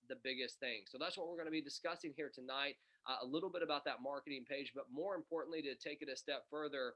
the biggest thing. So that's what we're going to be discussing here tonight. A little bit about that marketing page, but more importantly, to take it a step further,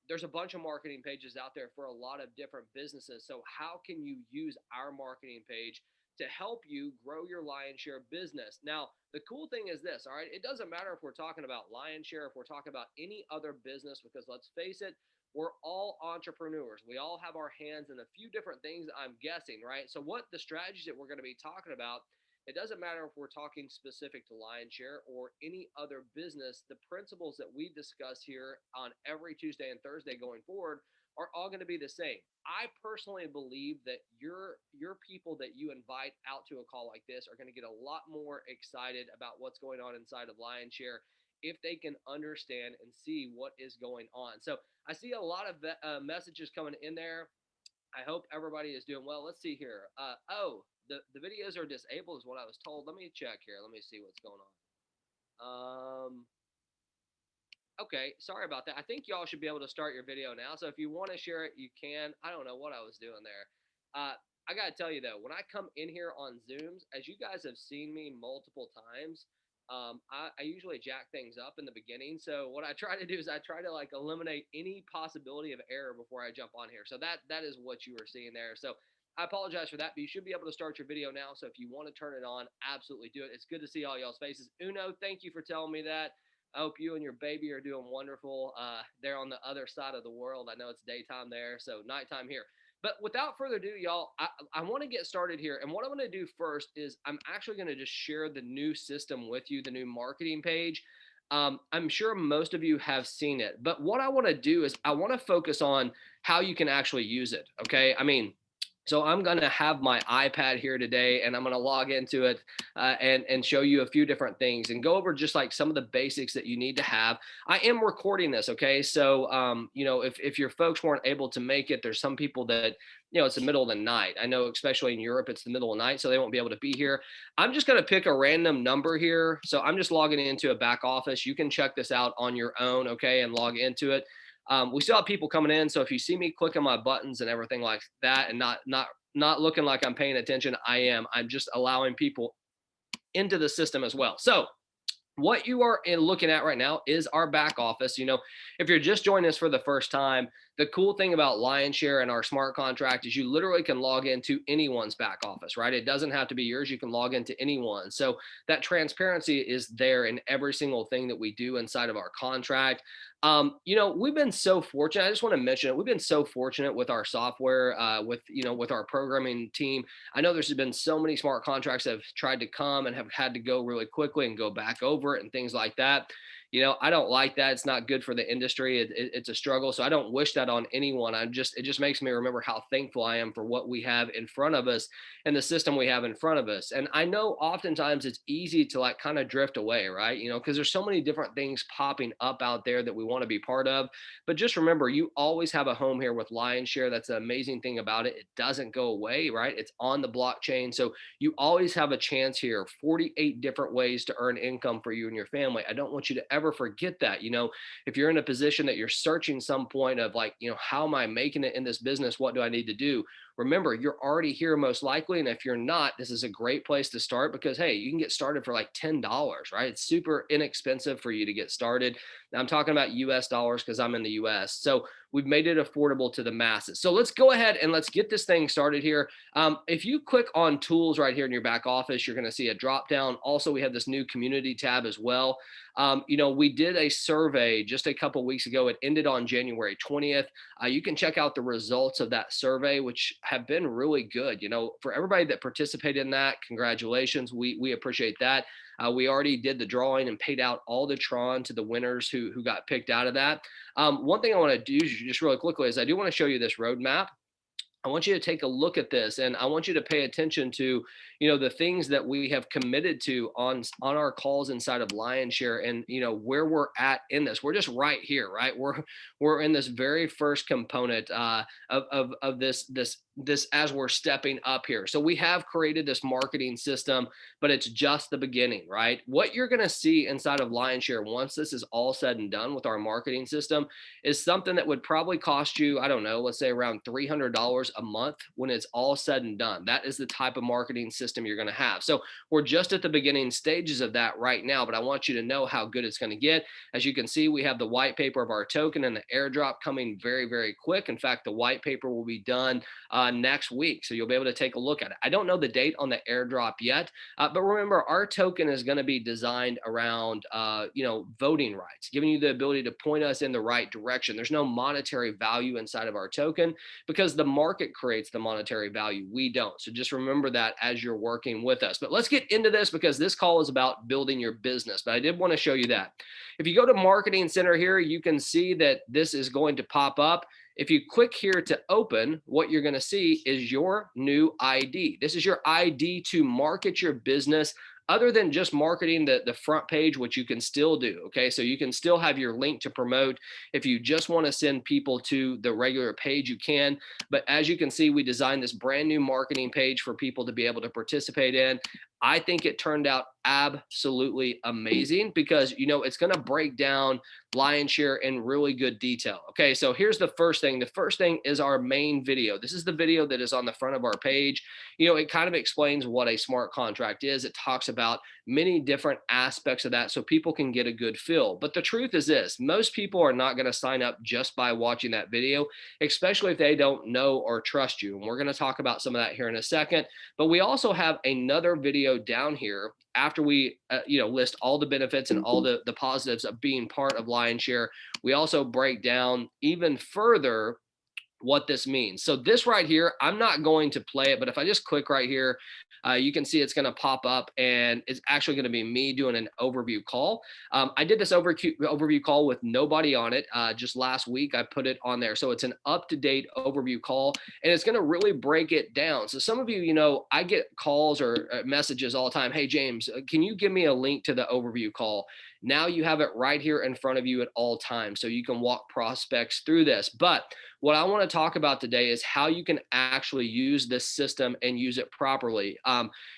there's a bunch of marketing pages out there for a lot of different businesses. So how can you use our marketing page to help you grow your lion share business? Now, the cool thing is this, all right, it doesn't matter if we're talking about lion share, if we're talking about any other business, because let's face it, we're all entrepreneurs. We all have our hands in a few different things, I'm guessing, right? So what the strategies that we're going to be talking about, it doesn't matter if we're talking specific to lion share or any other business, the principles that we discuss here on every Tuesday and Thursday going forward are all going to be the same. I personally believe that your people that you invite out to a call like this are going to get a lot more excited about what's going on inside of lion share if they can understand and see what is going on. So I see a lot of messages coming in there. I hope everybody is doing well. Let's see here. The videos are disabled is what I was told. Let me check here. Let me see what's going on. Okay, sorry about that. I think y'all should be able to start your video now. So if you want to share it, you can. I don't know what I was doing there. I got to tell you though, when I come in here on Zooms, as you guys have seen me multiple times, I usually jack things up in the beginning. So what I try to do is I try to like eliminate any possibility of error before I jump on here. So that is what you are seeing there. So I apologize for that, but you should be able to start your video now. So if you want to turn it on, absolutely do it. It's good to see all y'all's faces. Uno, thank you for telling me that. I hope you and your baby are doing wonderful. They're on the other side of the world. I know it's daytime there, so nighttime here. But without further ado, y'all, I want to get started here. And what I'm going to do first is I'm actually going to just share the new system with you, the new marketing page. I'm sure most of you have seen it. But what I want to do is I want to focus on how you can actually use it. Okay. I mean, so I'm going to have my iPad here today and I'm going to log into it and show you a few different things and go over just like some of the basics that you need to have. I am recording this. Okay. So, if your folks weren't able to make it, there's some people that, it's the middle of the night. I know, especially in Europe, it's the middle of the night, so they won't be able to be here. I'm just going to pick a random number here. So I'm just logging into a back office. You can check this out on your own. Okay. And log into it. We still have people coming in, so if you see me clicking my buttons and everything like that, and not looking like I'm paying attention, I'm just allowing people into the system as well. So what you are looking at right now is our back office. If you're just joining us for the first time, the cool thing about Lionshare and our smart contract is you literally can log into anyone's back office, right? It doesn't have to be yours. You can log into anyone. So that transparency is there in every single thing that we do inside of our contract. We've been so fortunate. I just want to mention it. We've been so fortunate with our software, with our programming team. I know there's been so many smart contracts that have tried to come and have had to go really quickly and go back over it and things like that. I don't like that. It's not good for the industry. It's a struggle. So I don't wish that on anyone. It just makes me remember how thankful I am for what we have in front of us and the system we have in front of us. And I know oftentimes it's easy to like kind of drift away, right? Because there's so many different things popping up out there that we want to be part of. But just remember, you always have a home here with Lionshare. That's the amazing thing about it. It doesn't go away, right? It's on the blockchain. So you always have a chance here, 48 different ways to earn income for you and your family. I don't want you to ever forget that. If you're in a position that you're searching some point of like, how am I making it in this business? What do I need to do? Remember, you're already here most likely. And if you're not, this is a great place to start because, hey, you can get started for like $10, right? It's super inexpensive for you to get started. Now, I'm talking about US dollars because I'm in the US. So we've made it affordable to the masses. So let's go ahead and let's get this thing started here. If you click on tools right here in your back office, you're going to see a drop down. Also, we have this new community tab as well. We did a survey just a couple of weeks ago. It ended on January 20th. You can check out the results of that survey, which have been really good. For everybody that participated in that, congratulations. We appreciate that. We already did the drawing and paid out all the Tron to the winners who got picked out of that. One thing I want to do just really quickly is I do want to show you this roadmap. I want you to take a look at this and I want you to pay attention to, the things that we have committed to on our calls inside of Lionshare and, where we're at in this. We're just right here, right? We're in this very first component of this this as we're stepping up here. So we have created this marketing system, but it's just the beginning, right? What you're going to see inside of Lionshare once this is all said and done with our marketing system is something that would probably cost you, I don't know, let's say around $300 a month when it's all said and done. That is the type of marketing system you're going to have. So we're just at the beginning stages of that right now, but I want you to know how good it's going to get. As you can see, we have the white paper of our token and the airdrop coming very, very quick. In fact, the white paper will be done next week. So you'll be able to take a look at it. I don't know the date on the airdrop yet, but remember, our token is going to be designed around, voting rights, giving you the ability to point us in the right direction. There's no monetary value inside of our token because the market creates the monetary value. We don't. So just remember that as you're working with us. But let's get into this because this call is about building your business. But I did want to show you that. If you go to Marketing Center here, you can see that this is going to pop up. If you click here to open, what you're going to see is your new ID. This is your ID to market your business other than just marketing the front page, which you can still do. Okay, so you can still have your link to promote. If you just want to send people to the regular page, you can. But as you can see, we designed this brand new marketing page for people to be able to participate in. I think it turned out absolutely amazing because, it's going to break down Lionshare in really good detail. Okay, so here's the first thing. The first thing is our main video. This is the video that is on the front of our page. It kind of explains what a smart contract is. It talks about many different aspects of that so people can get a good feel. But the truth is this, most people are not going to sign up just by watching that video, especially if they don't know or trust you. And we're going to talk about some of that here in a second. But we also have another video down here after we list all the benefits and all the positives of being part of Lionshare. We also break down even further what this means. So this right here, I'm not going to play it, but if I just click right here, you can see it's going to pop up and it's actually going to be me doing an overview call. I did this overview call with nobody on it just last week. I put it on there. So it's an up-to-date overview call and it's going to really break it down. So some of you, I get calls or messages all the time. Hey, James, can you give me a link to the overview call? Now you have it right here in front of you at all times. So you can walk prospects through this. But what I want to talk about today is how you can actually use this system and use it properly.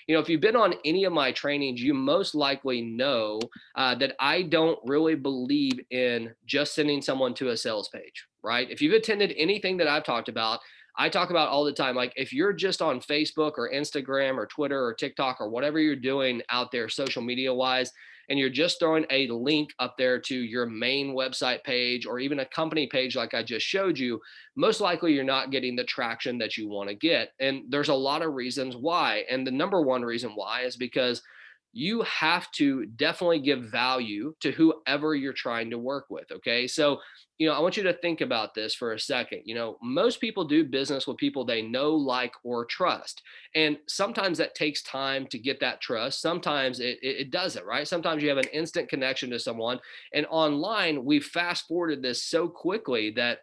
If you've been on any of my trainings, you most likely know that I don't really believe in just sending someone to a sales page, right? If you've attended anything that I've talked about, I talk about all the time, like if you're just on Facebook or Instagram or Twitter or TikTok or whatever you're doing out there social media wise, and you're just throwing a link up there to your main website page or even a company page like I just showed you, most likely you're not getting the traction that you want to get. And there's a lot of reasons why. And the number one reason why is because you have to definitely give value to whoever you're trying to work with. Okay. So, I want you to think about this for a second. Most people do business with people they know, like, or trust. And sometimes that takes time to get that trust. Sometimes it doesn't, right? Sometimes you have an instant connection to someone. And online, we fast forwarded this so quickly that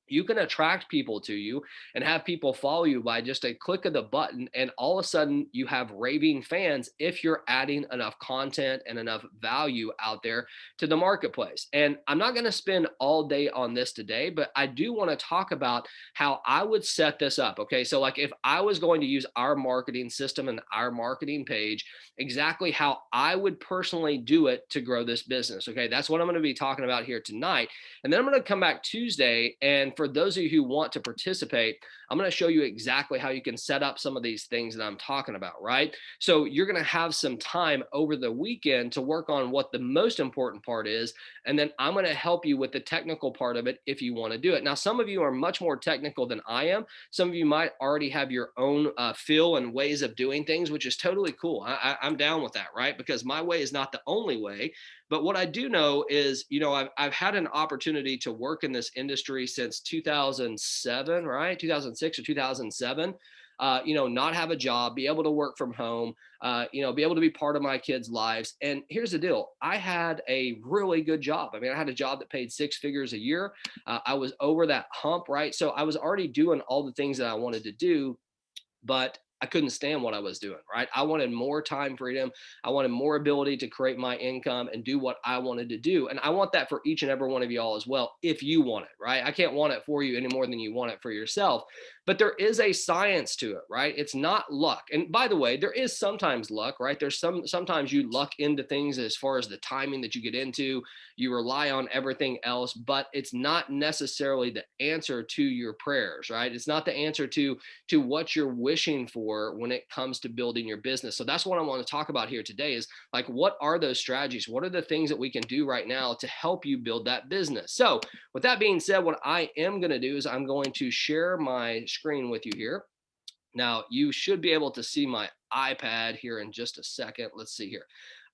you can attract people to you and have people follow you by just a click of the button. And all of a sudden you have raving fans if you're adding enough content and enough value out there to the marketplace. And I'm not going to spend all day on this today, but I do want to talk about how I would set this up. Okay. So like if I was going to use our marketing system and our marketing page, exactly how I would personally do it to grow this business. Okay. That's what I'm going to be talking about here tonight. And then I'm going to come back Tuesday. And for those of you who want to participate, I'm going to show you exactly how you can set up some of these things that I'm talking about, right? So you're going to have some time over the weekend to work on what the most important part is. And then I'm going to help you with the technical part of it if you want to do it. Now, some of you are much more technical than I am. Some of you might already have your own feel and ways of doing things, which is totally cool. I'm down with that, right? Because my way is not the only way. But what I do know is, I've had an opportunity to work in this industry since 2007, right? 2006 or 2007. Not have a job, be able to work from home, be able to be part of my kids' lives. And here's the deal. I had a really good job. I mean, I had a job that paid 6 figures a year. I was over that hump, right? So I was already doing all the things that I wanted to do, but I couldn't stand what I was doing, right? I wanted more time freedom. I wanted more ability to create my income and do what I wanted to do. And I want that for each and every one of y'all as well, if you want it, right? I can't want it for you any more than you want it for yourself. But there is a science to it, right? It's not luck. And by the way, there is sometimes luck, right? There's sometimes you luck into things as far as the timing that you get into. You rely on everything else, but it's not necessarily the answer to your prayers, right? It's not the answer to what you're wishing for when it comes to building your business. So that's what I want to talk about here today is like, what are those strategies? What are the things that we can do right now to help you build that business? So with that being said, what I am going to do is I'm going to share my screen with you here. Now you should be able to see my iPad here in just a second. Let's see here.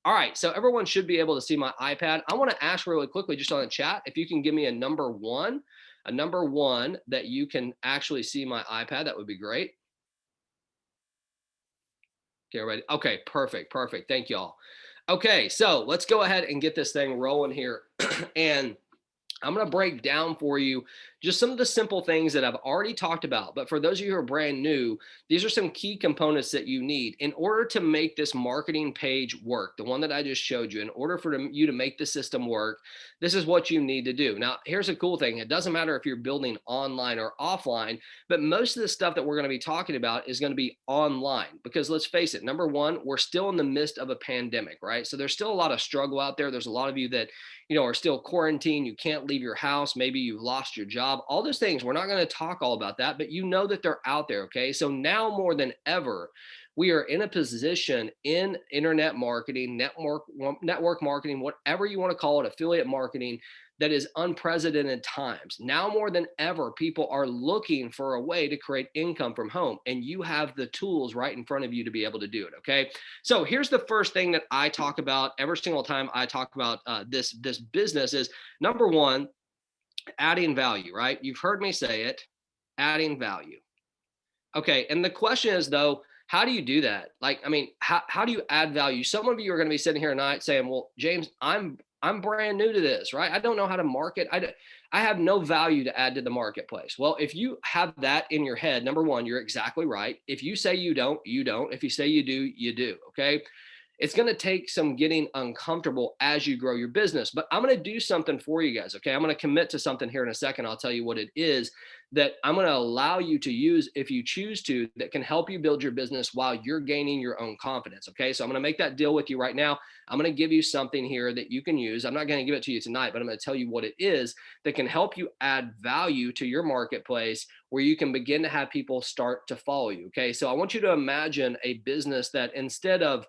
All right, so everyone should be able to see my iPad. I want to ask really quickly just on the chat if you can give me a number one that you can actually see my iPad. That would be great. Okay, ready? Okay, perfect. Thank y'all. Okay, so let's go ahead and get this thing rolling here. And I'm going to break down for you just some of the simple things that I've already talked about. But for those of you who are brand new, these are some key components that you need in order to make this marketing page work. The one that I just showed you, in order for you to make the system work, this is what you need to do. Now, here's a cool thing. It doesn't matter if you're building online or offline, but most of the stuff that we're going to be talking about is going to be online because let's face it, number one, we're still in the midst of a pandemic, right? So there's still a lot of struggle out there. There's a lot of you that are still quarantined. You can't leave your house. Maybe you've lost your job, all those things. We're not going to talk all about that, but you know that they're out there. Okay. So now more than ever, we are in a position in internet marketing, network marketing, whatever you want to call it, affiliate marketing, that is unprecedented times. Now more than ever, people are looking for a way to create income from home, and you have the tools right in front of you to be able to do it. Okay. So here's the first thing that I talk about every single time I talk about this business is number one, adding value, right? You've heard me say it, adding value. Okay. And the question is though, how do you do that? Like, I mean, how do you add value? Some of you are going to be sitting here tonight saying, well, James, I'm brand new to this, right? I don't know how to market. I have no value to add to the marketplace. Well, if you have that in your head, number one, you're exactly right. If you say you don't, you don't. If you say you do, you do. Okay. It's going to take some getting uncomfortable as you grow your business, but I'm going to do something for you guys. Okay. I'm going to commit to something here in a second. I'll tell you what it is that I'm going to allow you to use if you choose to, that can help you build your business while you're gaining your own confidence. Okay. So I'm going to make that deal with you right now. I'm going to give you something here that you can use. I'm not going to give it to you tonight, but I'm going to tell you what it is that can help you add value to your marketplace where you can begin to have people start to follow you. Okay. So I want you to imagine a business that instead of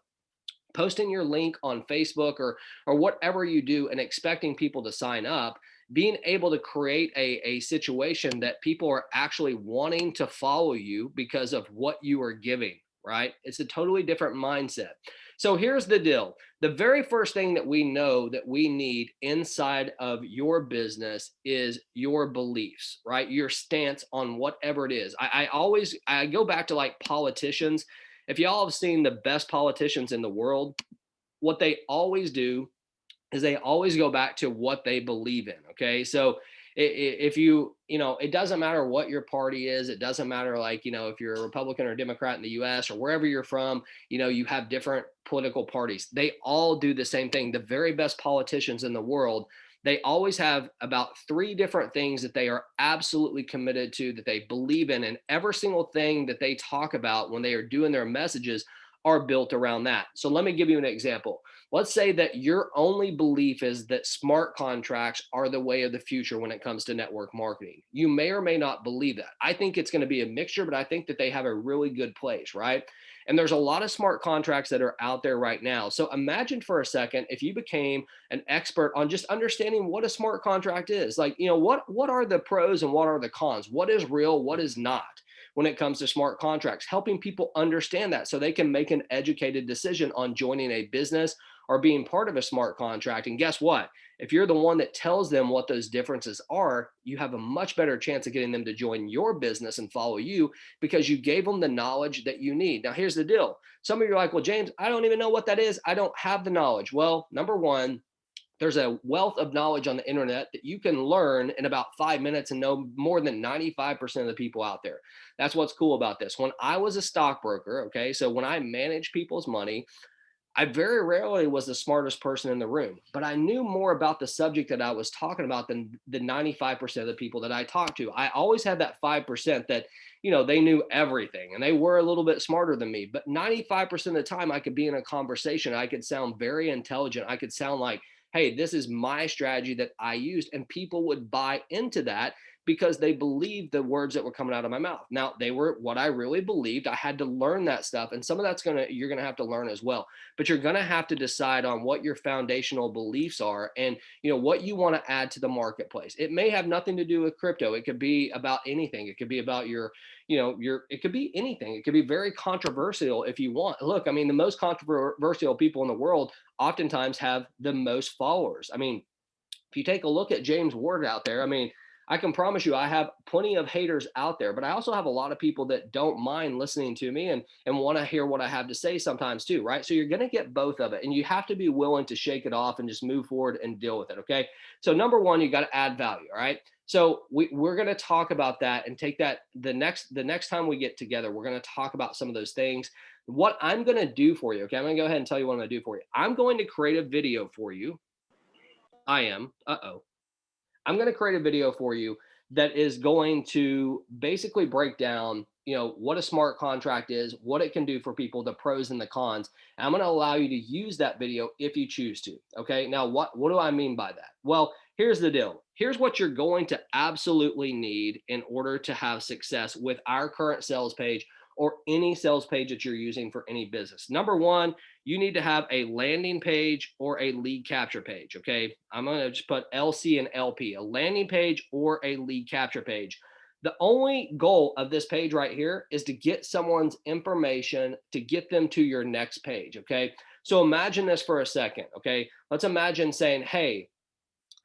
posting your link on Facebook or whatever you do and expecting people to sign up, being able to create a situation that people are actually wanting to follow you because of what you are giving, right? It's a totally different mindset. So here's the deal. The very first thing that we know that we need inside of your business is your beliefs, right? Your stance on whatever it is. I go back to like politicians. If y'all have seen the best politicians in the world, what they always do is they always go back to what they believe in. Okay. So if it doesn't matter what your party is, it doesn't matter like, if you're a Republican or Democrat in the US or wherever you're from, you have different political parties. They all do the same thing. The very best politicians in the world, they always have about 3 different things that they are absolutely committed to, that they believe in. And every single thing that they talk about when they are doing their messages are built around that. So let me give you an example. Let's say that your only belief is that smart contracts are the way of the future when it comes to network marketing. You may or may not believe that. I think it's going to be a mixture, but I think that they have a really good place, right? And there's a lot of smart contracts that are out there right now. So imagine for a second if you became an expert on just understanding what a smart contract is. Like, what are the pros and what are the cons? What is real? What is not? When it comes to smart contracts, helping people understand that so they can make an educated decision on joining a business or being part of a smart contract. And guess what? If you're the one that tells them what those differences are, you have a much better chance of getting them to join your business and follow you because you gave them the knowledge that you need. Now, here's the deal. Some of you are like, well, James, I don't even know what that is. I don't have the knowledge. Well, number one, There's a wealth of knowledge on the internet that you can learn in about 5 minutes and know more than 95% of the people out there. That's what's cool about this. When I was a stockbroker, okay, so when I managed people's money, I very rarely was the smartest person in the room, but I knew more about the subject that I was talking about than the 95% of the people that I talked to. I always had that 5% that, they knew everything and they were a little bit smarter than me. But 95% of the time, I could be in a conversation. I could sound very intelligent. I could sound like, hey, this is my strategy that I used. And people would buy into that because they believed the words that were coming out of my mouth. Now, they were what I really believed. I had to learn that stuff. And some of that's you're going to have to learn as well, but you're going to have to decide on what your foundational beliefs are and what you want to add to the marketplace. It may have nothing to do with crypto. It could be about anything. It could be about it could be anything. It could be very controversial if you want. Look, I mean, the most controversial people in the world oftentimes have the most followers. I mean, if you take a look at James Ward out there, I mean, I can promise you I have plenty of haters out there, but I also have a lot of people that don't mind listening to me and want to hear what I have to say sometimes too, right? So you're going to get both of it, and you have to be willing to shake it off and just move forward and deal with it, okay? So number one, you got to add value, all right? So we're going to talk about that and take that the next time we get together. We're going to talk about some of those things. What I'm going to do for you, okay? I'm going to go ahead and tell you what I'm going to do for you. I'm going to create a video for you. I am. I'm going to create a video for you that is going to basically break down, what a smart contract is, what it can do for people, the pros and the cons. And I'm going to allow you to use that video if you choose to. Okay. Now, what do I mean by that? Well, here's the deal. Here's what you're going to absolutely need in order to have success with our current sales page or any sales page that you're using for any business. Number one, you need to have a landing page or a lead capture page. Okay. I'm going to just put LC and LP, a landing page or a lead capture page. The only goal of this page right here is to get someone's information to get them to your next page. Okay. So imagine this for a second. Okay. Let's imagine saying, hey,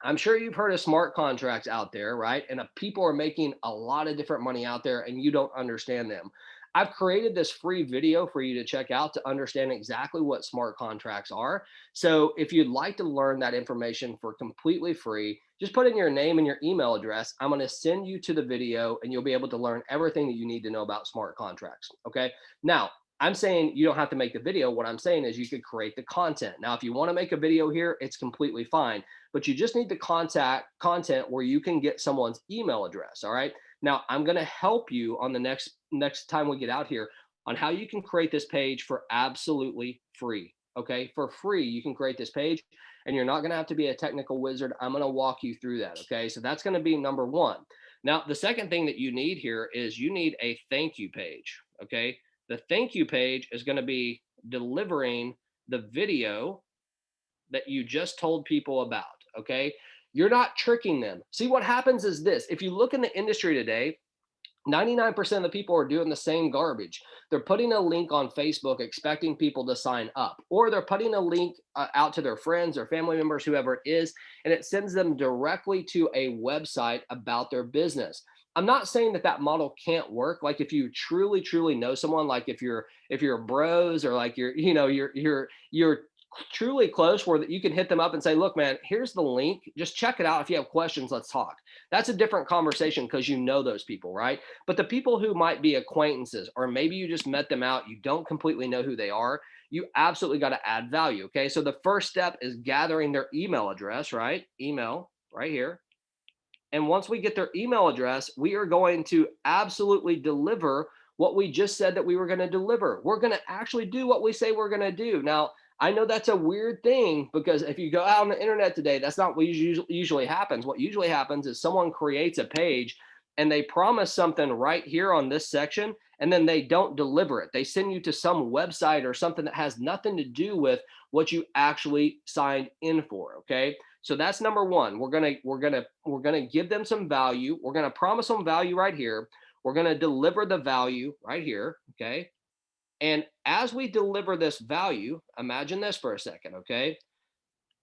I'm sure you've heard of smart contracts out there, right? And people are making a lot of different money out there and you don't understand them. I've created this free video for you to check out to understand exactly what smart contracts are. So if you'd like to learn that information for completely free, just put in your name and your email address. I'm going to send you to the video and you'll be able to learn everything that you need to know about smart contracts. Okay. Now, I'm saying you don't have to make the video. What I'm saying is you could create the content. Now, if you want to make a video here, it's completely fine, but you just need the content where you can get someone's email address. All right. Now, I'm going to help you on the next time we get out here on how you can create this page for absolutely free. Okay. For free, you can create this page and you're not going to have to be a technical wizard. I'm going to walk you through that. Okay. So that's going to be number one. Now, the second thing that you need here is you need a thank you page. Okay. The thank you page is going to be delivering the video that you just told people about. Okay. You're not tricking them. See, what happens is this: if you look in the industry today, 99% of the people are doing the same garbage. They're putting a link on Facebook expecting people to sign up, or they're putting a link out to their friends or family members, whoever it is, and it sends them directly to a website about their business. I'm not saying that that model can't work. Like if you truly know someone, like if you're bros or like you're truly close where you can hit them up and say, look, man, here's the link. Just check it out. If you have questions, let's talk. That's a different conversation because you know those people, right? But the people who might be acquaintances, or maybe you just met them out, you don't completely know who they are, you absolutely got to add value. Okay. So the first step is gathering their email address, right? Email right here. And once we get their email address, we are going to absolutely deliver what we just said that we were going to deliver. We're going to actually do what we say we're going to do. Now, I know that's a weird thing because if you go out on the internet today, that's not what usually happens. What usually happens is someone creates a page and they promise something right here on this section, and then they don't deliver it. They send you to some website or something that has nothing to do with what you actually signed in for. Okay. So that's number one. We're gonna give them some value. We're gonna promise them value right here. We're gonna deliver the value right here. Okay. And as we deliver this value, imagine this for a second. Okay.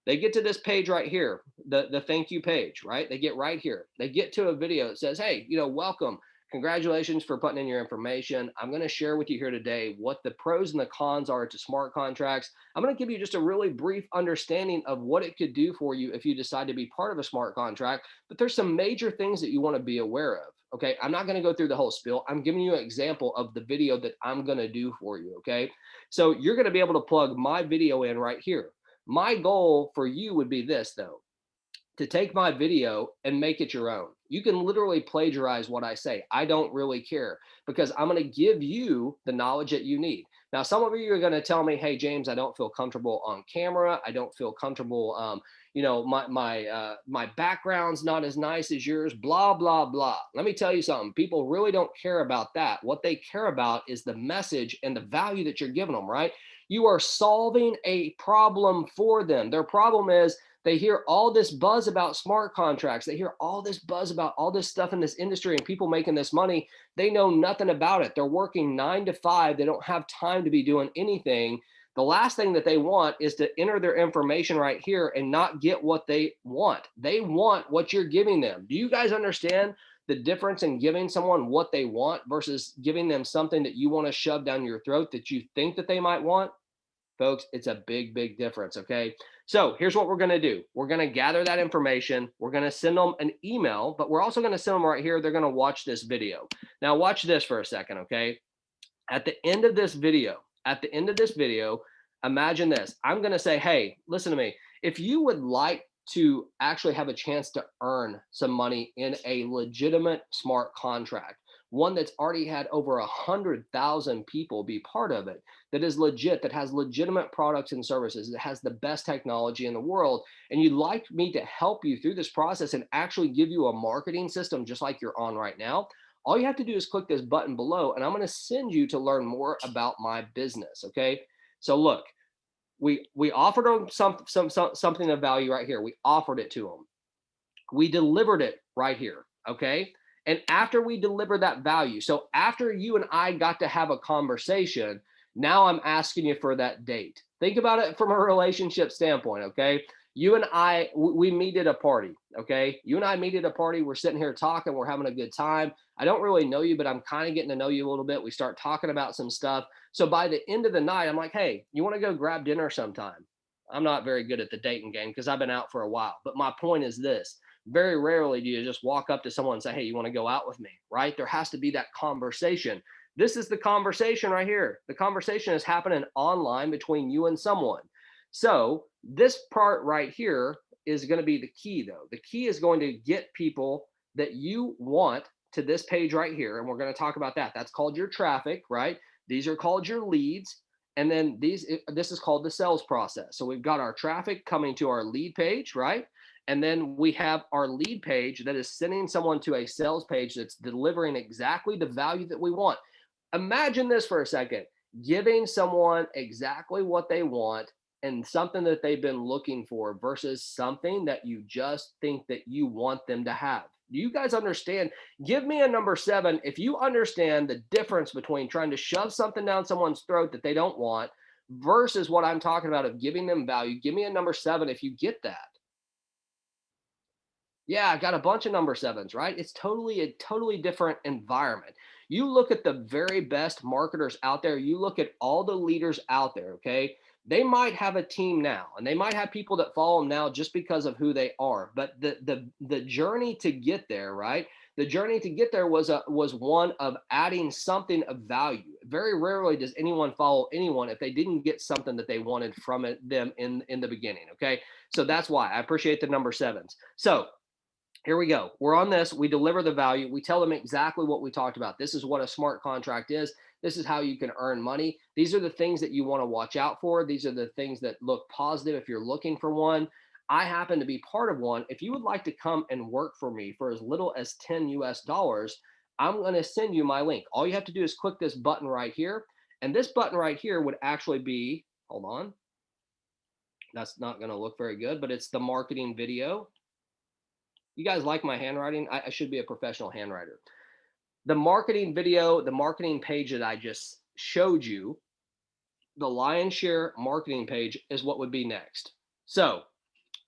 They get to this page right here, the thank you page, right? They get right here. They get to a video that says, hey, welcome. Congratulations for putting in your information. I'm going to share with you here today what the pros and the cons are to smart contracts. I'm going to give you just a really brief understanding of what it could do for you if you decide to be part of a smart contract. But there's some major things that you want to be aware of. Okay. I'm not going to go through the whole spiel. I'm giving you an example of the video that I'm going to do for you. Okay. So you're going to be able to plug my video in right here. My goal for you would be this, though, to take my video and make it your own. You can literally plagiarize what I say. I don't really care because I'm going to give you the knowledge that you need. Now, some of you are going to tell me, "Hey, James, I don't feel comfortable on camera. I don't feel comfortable. My background's not as nice as yours. Blah blah blah." Let me tell you something. People really don't care about that. What they care about is the message and the value that you're giving them. Right? You are solving a problem for them. Their problem is they hear all this buzz about smart contracts. They hear all this buzz about all this stuff in this industry and people making this money. They know nothing about it. They're working 9 to 5. They don't have time to be doing anything. The last thing that they want is to enter their information right here and not get what they want. They want what you're giving them. Do you guys understand the difference in giving someone what they want versus giving them something that you want to shove down your throat that you think that they might want? Folks, it's a big, big difference. Okay. So here's what we're going to do. We're going to gather that information. We're going to send them an email, but we're also going to send them right here. They're going to watch this video. Now watch this for a second. Okay. At the end of this video, imagine this. I'm going to say, "Hey, listen to me. If you would like to actually have a chance to earn some money in a legitimate smart contract, one that's already had over 100,000 people be part of it, that is legit, that has legitimate products and services, that has the best technology in the world, and you'd like me to help you through this process and actually give you a marketing system just like you're on right now, all you have to do is click this button below, and I'm going to send you to learn more about my business." Okay. So look, we offered them something of value right here. We offered it to them. We delivered it right here. Okay. And after we deliver that value, so after you and I got to have a conversation, now I'm asking you for that date. Think about it from a relationship standpoint. Okay. You and I, we meet at a party. Okay. You and I meet at a party. We're sitting here talking. We're having a good time. I don't really know you, but I'm kind of getting to know you a little bit. We start talking about some stuff. So by the end of the night, I'm like, "Hey, you want to go grab dinner sometime?" I'm not very good at the dating game because I've been out for a while. But my point is this: very rarely do you just walk up to someone and say, "Hey, you want to go out with me?" Right? There has to be that conversation. This is the conversation right here. The conversation is happening online between you and someone. So this part right here is going to be the key, though. The key is going to get people that you want to this page right here. And we're going to talk about that. That's called your traffic, right? These are called your leads. And then this is called the sales process. So we've got our traffic coming to our lead page, right? And then we have our lead page that is sending someone to a sales page that's delivering exactly the value that we want. Imagine this for a second: giving someone exactly what they want and something that they've been looking for versus something that you just think that you want them to have. Do you guys understand? Give me a number 7 if you understand the difference between trying to shove something down someone's throat that they don't want versus what I'm talking about of giving them value. Give me a number 7 if you get that. Yeah, I got a bunch of number 7s, right? It's totally a totally different environment. You look at the very best marketers out there, you look at all the leaders out there, okay? They might have a team now and they might have people that follow them now just because of who they are. But the journey to get there, right? The journey to get there was one of adding something of value. Very rarely does anyone follow anyone if they didn't get something that they wanted from them in the beginning, okay? So that's why I appreciate the number 7s. So here we go. We're on this. We deliver the value. We tell them exactly what we talked about. This is what a smart contract is. This is how you can earn money. These are the things that you want to watch out for. These are the things that look positive if you're looking for one. I happen to be part of one. If you would like to come and work for me for as little as 10 US dollars, I'm going to send you my link. All you have to do is click this button right here. And this button right here would actually be, hold on, that's not going to look very good, but it's the marketing video. You guys like my handwriting? I should be a professional handwriter. The marketing video, the marketing page that I just showed you, the lion's share marketing page is what would be next. So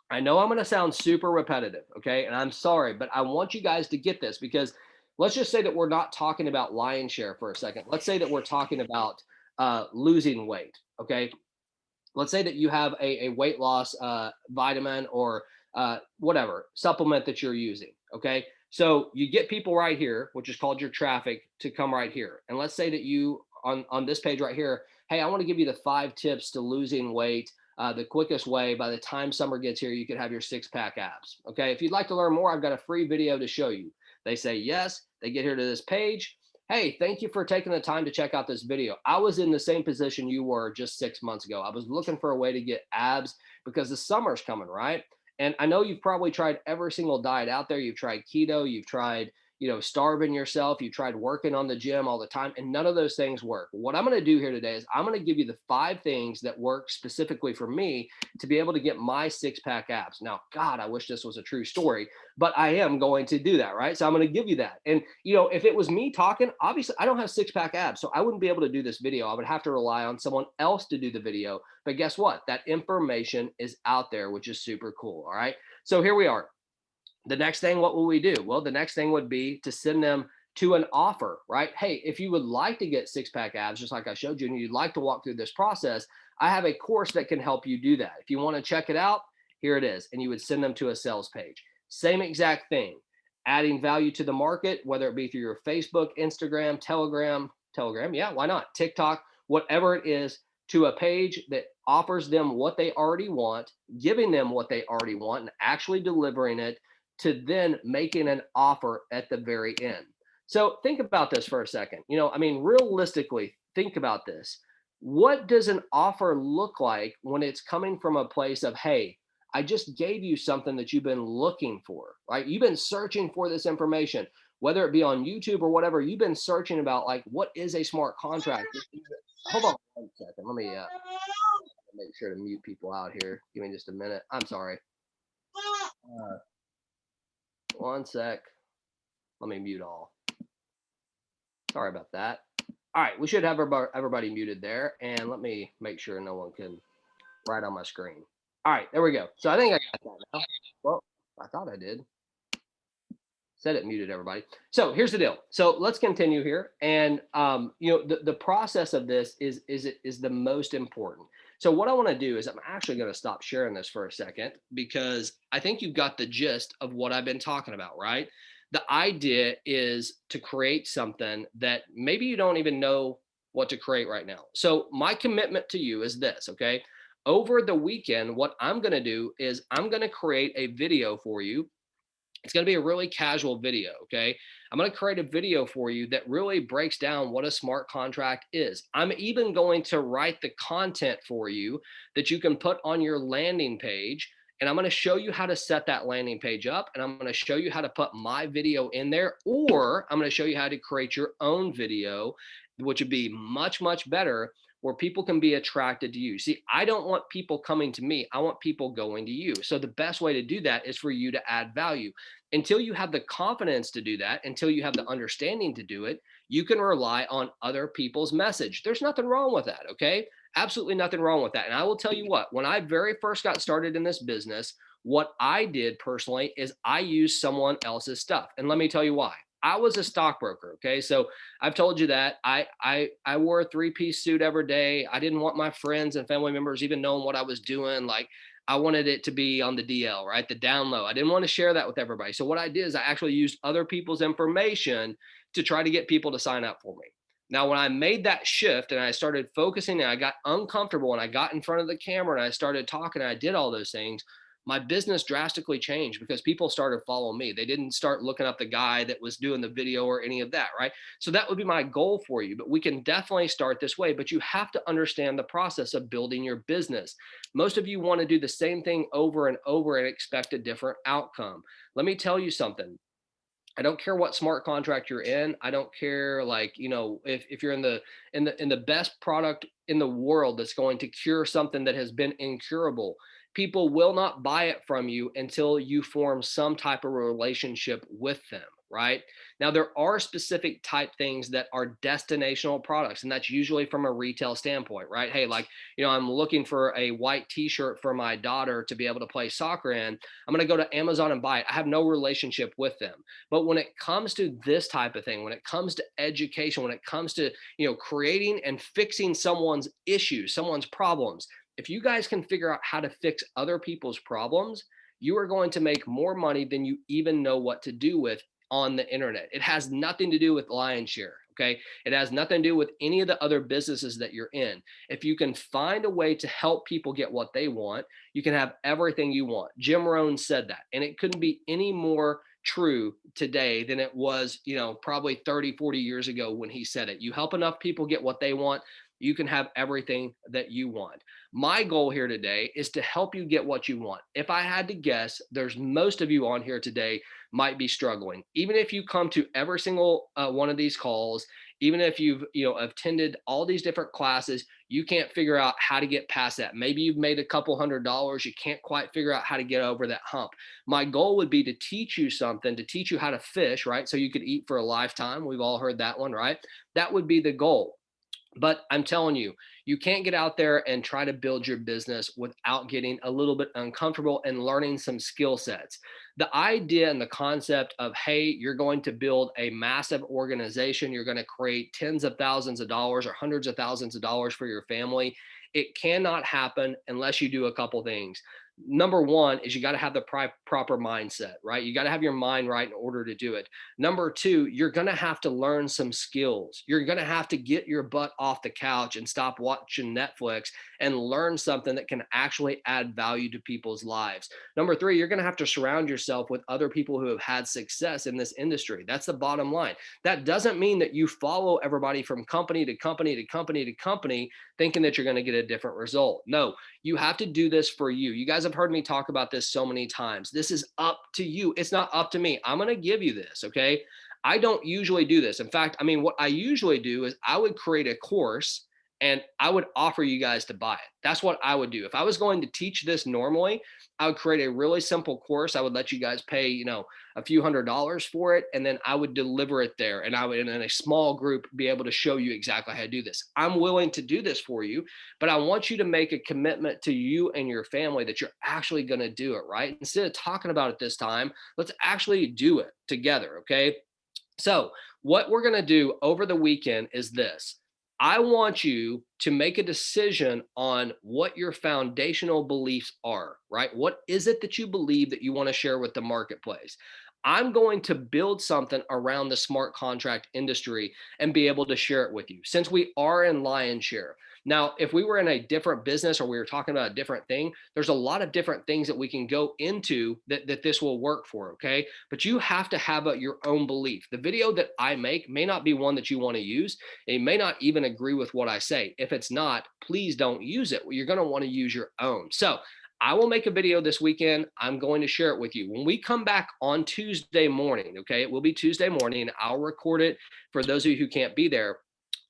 I know I'm going to sound super repetitive, okay? And I'm sorry, but I want you guys to get this because let's just say that we're not talking about lion share for a second. Let's say that we're talking about losing weight. Okay. Let's say that you have a weight loss vitamin or whatever supplement that you're using. Okay. So you get people right here, which is called your traffic, to come right here. And let's say that you on this page right here, hey, I want to give you the 5 tips to losing weight the quickest way. By the time summer gets here, you could have your 6-pack abs. Okay. If you'd like to learn more, I've got a free video to show you. They say yes. They get here to this page. Hey, thank you for taking the time to check out this video. I was in the same position you were just 6 months ago. I was looking for a way to get abs because the summer's coming, right? And I know you've probably tried every single diet out there. You've tried keto, you've tried, starving yourself, you tried working on the gym all the time, and none of those things work. What I'm going to do here today is I'm going to give you the 5 things that work specifically for me to be able to get my 6-pack abs. Now, God, I wish this was a true story, but I am going to do that, right? So I'm going to give you that. And if it was me talking, obviously I don't have 6-pack abs, so I wouldn't be able to do this video. I would have to rely on someone else to do the video. But guess what? That information is out there, which is super cool. All right. So here we are. The next thing, what will we do? Well, the next thing would be to send them to an offer, right? Hey, if you would like to get 6-pack abs, just like I showed you, and you'd like to walk through this process, I have a course that can help you do that. If you want to check it out, here it is. And you would send them to a sales page. Same exact thing, adding value to the market, whether it be through your Facebook, Instagram, Telegram, yeah, why not? TikTok, whatever it is, to a page that offers them what they already want, giving them what they already want, and actually delivering it, to then making an offer at the very end. So think about this for a second. Realistically, think about this. What does an offer look like when it's coming from a place of, hey, I just gave you something that you've been looking for, right? You've been searching for this information, whether it be on YouTube or whatever. You've been searching about, like, what is a smart contract? Hold on 1 second. Let me make sure to mute people out here. Give me just a minute. I'm sorry. 1 sec. Let me mute all. Sorry about that. All right, we should have everybody muted there. And let me make sure no one can write on my screen. All right, there we go. So I think I got that now. Well, I thought I did. Said it muted everybody. So here's the deal. So let's continue here. And the process of this is the most important. So what I want to do is I'm actually going to stop sharing this for a second, because I think you've got the gist of what I've been talking about, right? The idea is to create something that maybe you don't even know what to create right now. So my commitment to you is this, okay? Over the weekend, what I'm going to do is I'm going to create a video for you. It's going to be a really casual video, okay? I'm going to create a video for you that really breaks down what a smart contract is. I'm even going to write the content for you that you can put on your landing page. And I'm going to show you how to set that landing page up. And I'm going to show you how to put my video in there. Or I'm going to show you how to create your own video, which would be much, much better, where people can be attracted to you. See, I don't want people coming to me. I want people going to you. So the best way to do that is for you to add value. Until you have the confidence to do that, until you have the understanding to do it, you can rely on other people's message. There's nothing wrong with that, okay? Absolutely nothing wrong with that. And I will tell you what, when I very first got started in this business, what I did personally is I used someone else's stuff. And let me tell you why. I was a stockbroker. Okay. So I've told you that I wore a 3-piece suit every day. I didn't want my friends and family members even knowing what I was doing. Like, I wanted it to be on the DL, right? The down low. I didn't want to share that with everybody. So what I did is I actually used other people's information to try to get people to sign up for me. Now, when I made that shift and I started focusing and I got uncomfortable and I got in front of the camera and I started talking and I did all those things, my business drastically changed because people started following me. They didn't start looking up the guy that was doing the video or any of that, right? So that would be my goal for you. But we can definitely start this way. But you have to understand the process of building your business. Most of you want to do the same thing over and over and expect a different outcome. Let me tell you something. I don't care what smart contract you're in. I don't care, like, if you're in the best product in the world that's going to cure something that has been incurable. People will not buy it from you until you form some type of relationship with them. right? Now, there are specific type things that are destinational products, and that's usually from a retail standpoint, right? Hey, like, I'm looking for a white t-shirt for my daughter to be able to play soccer in. I'm going to go to Amazon and buy it. I have no relationship with them. But when it comes to this type of thing, when it comes to education, when it comes to, creating and fixing someone's issues, someone's problems, if you guys can figure out how to fix other people's problems, you are going to make more money than you even know what to do with on the internet. It has nothing to do with lion share. Okay. It has nothing to do with any of the other businesses that you're in. If you can find a way to help people get what they want, you can have everything you want. Jim Rohn said that, and it couldn't be any more true today than it was, probably 30, 40 years ago when he said it. You help enough people get what they want, you can have everything that you want. My goal here today is to help you get what you want. If I had to guess, there's most of you on here today might be struggling. Even if you come to every single one of these calls, even if you've attended all these different classes, you can't figure out how to get past that. Maybe you've made a couple $100, you can't quite figure out how to get over that hump. My goal would be to teach you something, to teach you how to fish, right? So you could eat for a lifetime. We've all heard that one, right? That would be the goal. But I'm telling you, you can't get out there and try to build your business without getting a little bit uncomfortable and learning some skill sets. The idea and the concept of, hey, you're going to build a massive organization, you're going to create tens of thousands of dollars or hundreds of thousands of dollars for your family. It cannot happen unless you do a couple things. Number one is you got to have the proper mindset, right? You got to have your mind right in order to do it. Number two, you're going to have to learn some skills. You're going to have to get your butt off the couch and stop watching Netflix and learn something that can actually add value to people's lives. Number three, you're going to have to surround yourself with other people who have had success in this industry. That's the bottom line. That doesn't mean that you follow everybody from company to company to company to company thinking that you're going to get a different result. No, you have to do this for you. You guys have heard me talk about this so many times. This is up to you. It's not up to me. I'm going to give you this. Okay. I don't usually do this. In fact, what I usually do is I would create a course and I would offer you guys to buy it. That's what I would do. If I was going to teach this normally, I would create a really simple course. I would let you guys pay, a few $100s for it. And then I would deliver it there. And I would, in a small group, be able to show you exactly how to do this. I'm willing to do this for you, but I want you to make a commitment to you and your family that you're actually going to do it, right? Instead of talking about it this time, let's actually do it together. Okay. So, what we're going to do over the weekend is this. I want you to make a decision on what your foundational beliefs are, right? What is it that you believe that you want to share with the marketplace? I'm going to build something around the smart contract industry and be able to share it with you since we are in lion share. Now, if we were in a different business or we were talking about a different thing, there's a lot of different things that we can go into that this will work for, okay? But you have to have your own belief. The video that I make may not be one that you want to use. And you may not even agree with what I say. If it's not, please don't use it. You're going to want to use your own. So I will make a video this weekend. I'm going to share it with you. When we come back on Tuesday morning, okay, it will be Tuesday morning. I'll record it for those of you who can't be there.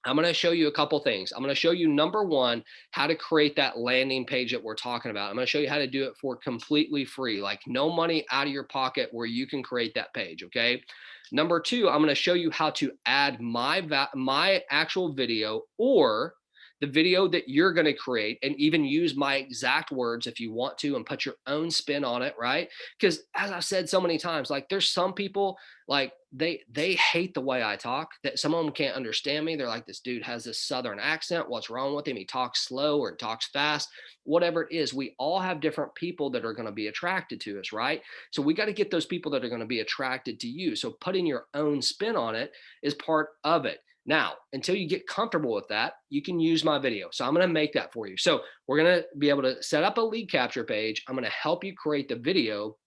I'm going to show you a couple things. I'm going to show you, number one, how to create that landing page that we're talking about. I'm going to show you how to do it for completely free, like no money out of your pocket, where you can create that page. Okay. Number two, I'm going to show you how to add my actual video or the video that you're going to create, and even use my exact words if you want to, and put your own spin on it, right? Because as I've said so many times, like, there's some people, like, they hate the way I talk, that some of them can't understand me. They're like, this dude has this southern accent, what's wrong with him? He talks slow or talks fast, whatever it is. We all have different people that are going to be attracted to us, right? So we got to get those people that are going to be attracted to you. So putting your own spin on it is part of it. Now, until you get comfortable with that, you can use my video. So I'm going to make that for you. So we're going to be able to set up a lead capture page. I'm going to help you create the video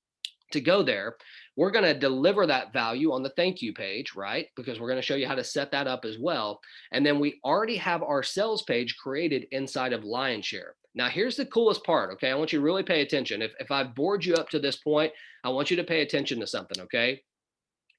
to go there. We're going to deliver that value on the thank you page, right? Because we're going to show you how to set that up as well. And then we already have our sales page created inside of Lionshare. Now, here's the coolest part, okay? I want you to really pay attention. If I've bored you up to this point, I want you to pay attention to something, okay?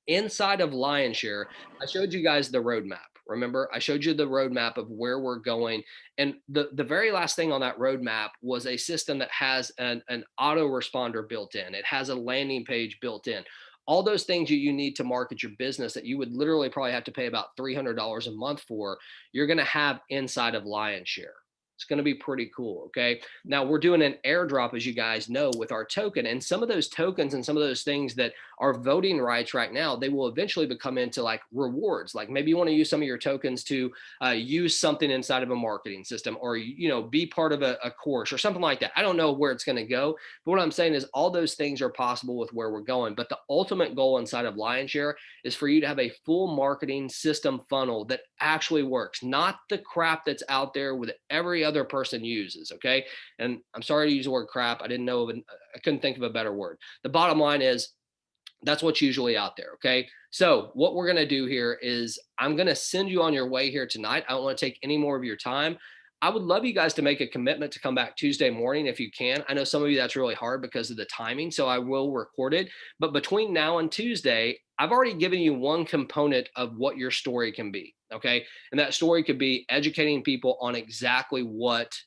Inside of Lionshare, I showed you guys the roadmap. Remember, I showed you the roadmap of where we're going. And the very last thing on that roadmap was a system that has an autoresponder built in. It has a landing page built in. all those things you need to market your business that you would literally probably have to pay about $300 a month for, you're going to have inside of Lionshare. It's going to be pretty cool. Okay. Now we're doing an airdrop, as you guys know, with our token. And some of those tokens and some of those things that are voting rights right now, they will eventually become into like rewards. Like maybe you want to use some of your tokens to use something inside of a marketing system, or, be part of a course or something like that. I don't know where it's going to go. But what I'm saying is all those things are possible with where we're going. But the ultimate goal inside of Lionshare is for you to have a full marketing system funnel that actually works, not the crap that's out there with every other person uses. Okay. And I'm sorry to use the word crap. I didn't know, I couldn't think of a better word. The bottom line is that's what's usually out there. Okay. So what we're going to do here is I'm going to send you on your way here tonight. I don't want to take any more of your time. I would love you guys to make a commitment to come back Tuesday morning if you can. I know some of you that's really hard because of the timing, so I will record it. But between now and Tuesday, I've already given you one component of what your story can be. Okay. And that story could be educating people on exactly what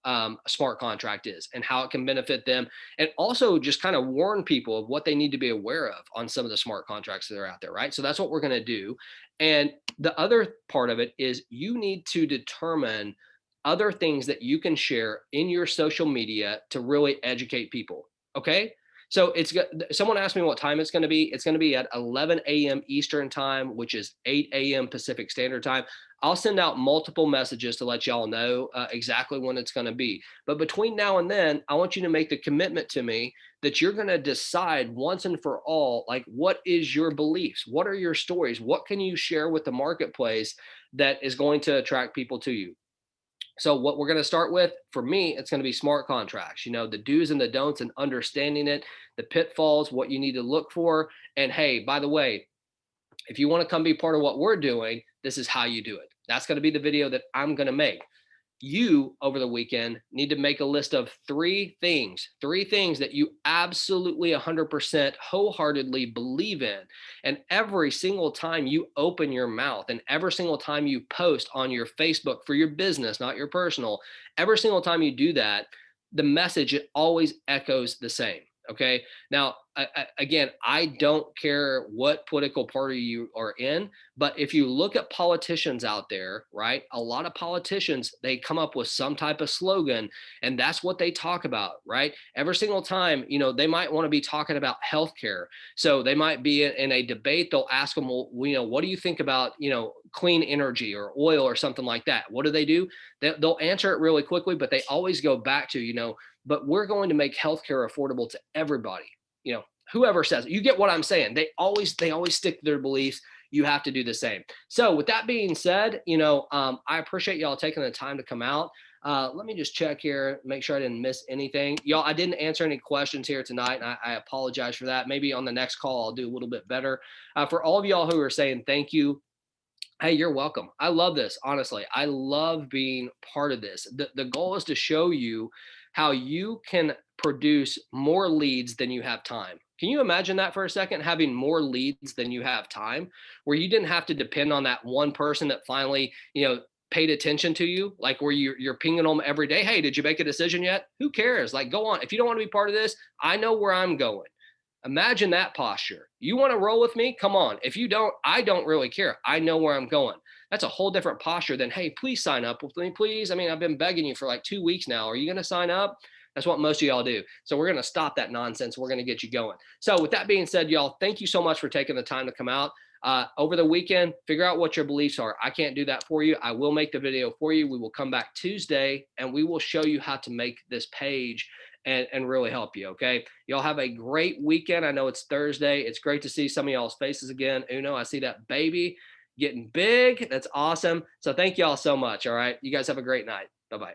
a smart contract is and how it can benefit them, and also just kind of warn people of what they need to be aware of on some of the smart contracts that are out there, right? So that's what we're going to do. And the other part of it is you need to determine other things that you can share in your social media to really educate people. Okay. So someone asked me what time it's going to be. It's going to be at 11 a.m. Eastern time, which is 8 a.m. Pacific Standard Time. I'll send out multiple messages to let y'all know exactly when it's going to be. But between now and then, I want you to make the commitment to me that you're going to decide once and for all, like, what is your beliefs? What are your stories? What can you share with the marketplace that is going to attract people to you? So what we're going to start with, for me, it's going to be smart contracts, the do's and the don'ts and understanding it, the pitfalls, what you need to look for. And hey, by the way, if you want to come be part of what we're doing, this is how you do it. That's going to be the video that I'm going to make. You over the weekend need to make a list of three things that you absolutely 100% wholeheartedly believe in. And every single time you open your mouth and every single time you post on your Facebook for your business, not your personal, every single time you do that, the message, it always echoes the same. Okay. Now, again, I don't care what political party you are in, but if you look at politicians out there, right, a lot of politicians, they come up with some type of slogan and that's what they talk about, right? Every single time, they might want to be talking about healthcare. So they might be in a debate. They'll ask them, well, what do you think about, clean energy or oil or something like that? What do? They'll answer it really quickly, but they always go back to, but we're going to make healthcare affordable to everybody. Whoever says it, you get what I'm saying. They always stick to their beliefs. You have to do the same. So with that being said, I appreciate y'all taking the time to come out. Let me just check here, make sure I didn't miss anything. Y'all, I didn't answer any questions here tonight, and I apologize for that. Maybe on the next call, I'll do a little bit better. For all of y'all who are saying thank you, hey, you're welcome. I love this. Honestly, I love being part of this. The goal is to show you how you can produce more leads than you have time. Can you imagine that for a second? Having more leads than you have time, where you didn't have to depend on that one person that finally, paid attention to you, like where you're pinging them every day. Hey, did you make a decision yet? Who cares? Like, go on. If you don't want to be part of this, I know where I'm going. Imagine that posture. You want to roll with me? Come on. If you don't, I don't really care. I know where I'm going. That's a whole different posture than, hey, please sign up with me, please. I mean, I've been begging you for like 2 weeks now. Are you going to sign up? That's what most of y'all do. So we're going to stop that nonsense. We're going to get you going. So with that being said, y'all, thank you so much for taking the time to come out. Over the weekend, figure out what your beliefs are. I can't do that for you. I will make the video for you. We will come back Tuesday and we will show you how to make this page and really help you. Okay. Y'all have a great weekend. I know it's Thursday. It's great to see some of y'all's faces again. Uno, I see that baby getting big. That's awesome. So thank y'all so much. All right. You guys have a great night. Bye-bye.